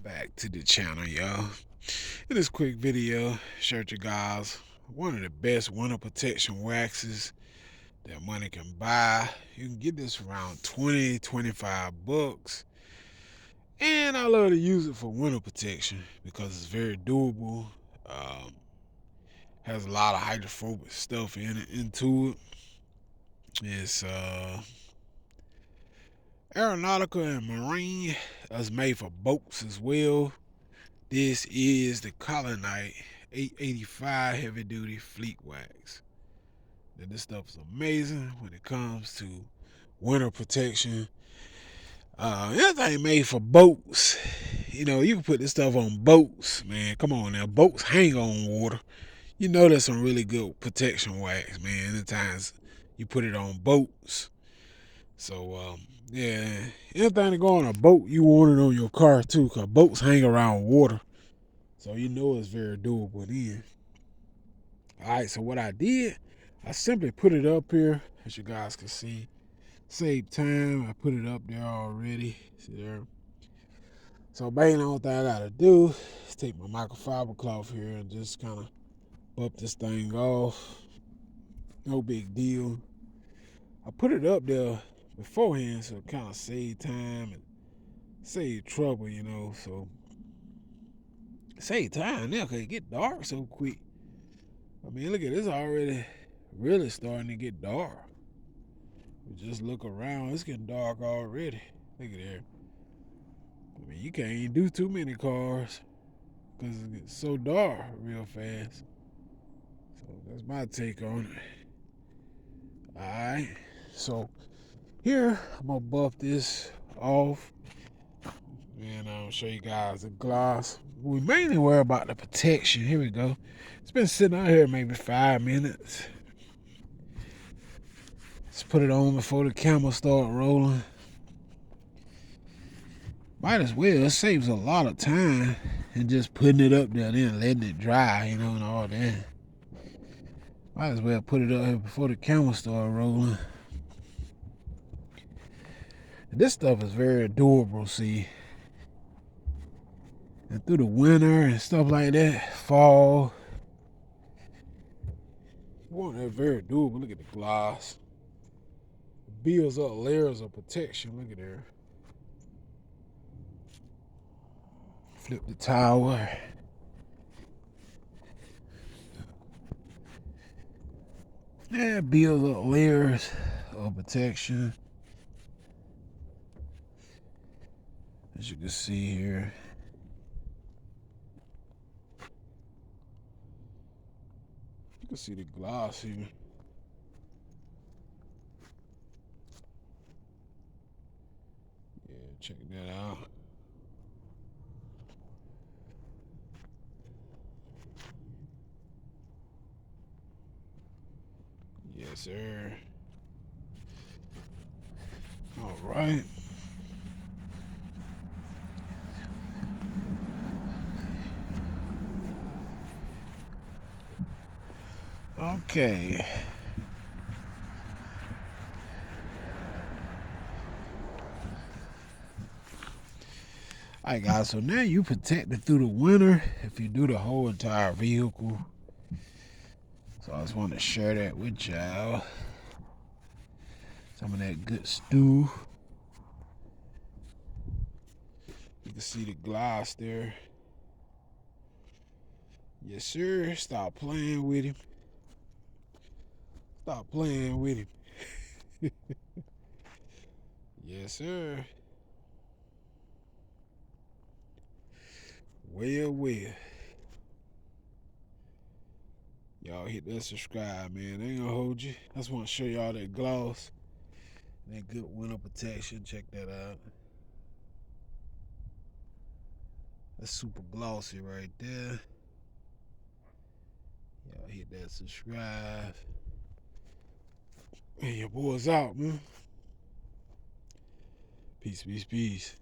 Back to the channel, y'all. In this quick video, share you guys one of the best winter protection waxes that money can buy. You can get this around 20-25 bucks. And I love to use it for winter protection because it's very durable. Um, has a lot of hydrophobic stuff into it. It's aeronautical and marine. It's made for boats as well. This is the collinite 885 heavy duty fleetwax. Now, this stuff is amazing when it comes to winter protection. Anything made for boats. You know, you can put this stuff on boats, man. Come on now. Boats hang on water. You know that's some really good protection wax, man. Anytime you put it on boats. So, yeah, anything to go on a boat, you want it on your car too, because boats hang around water. So you know it's very doable then. Alright, so what I did, I simply put it up here, as you guys can see. Save time, I put it up there already. See there? So basically the only thing I gotta do is take my microfiber cloth here and just kind of bump this thing off. No big deal. I put it up there beforehand so it kind of save time and save trouble, you know. So save time now because it get dark so quick. I mean, look at this already really starting to get dark. Just look around, it's getting dark already. Look at there. I mean, you can't even do too many cars because it gets so dark real fast. So that's my take on it. Alright, so here I'm gonna buff this off and I'll show you guys the gloss. We mainly worry about the protection. Here we go. It's been sitting out here maybe 5 minutes. Let's put it on before the camera start rolling. Might as well. It saves a lot of time and just putting it up there then letting it dry, you know, and all that. Might as well put it up here before the camera start rolling. This stuff is very durable, see. And through the winter and stuff like that, fall, you want that very durable. Look at the gloss. It builds up layers of protection. Look at there. Flip the tower. Yeah, it builds up layers of protection. As you can see here. You can see the gloss here. Yeah, check that out. Yes, sir. All right. Okay. Alright guys, so now you protected through the winter if you do the whole entire vehicle. So I just want to share that with y'all. Some of that good stew. You can see the gloss there. Yes sir, stop playing with him. Stop playing with him. Yes sir. Well. Y'all hit that subscribe, man. They ain't gonna hold you. I just want to show y'all that gloss. That good winter protection. Check that out. That's super glossy right there. Y'all hit that subscribe. And your boy's out, man. Peace.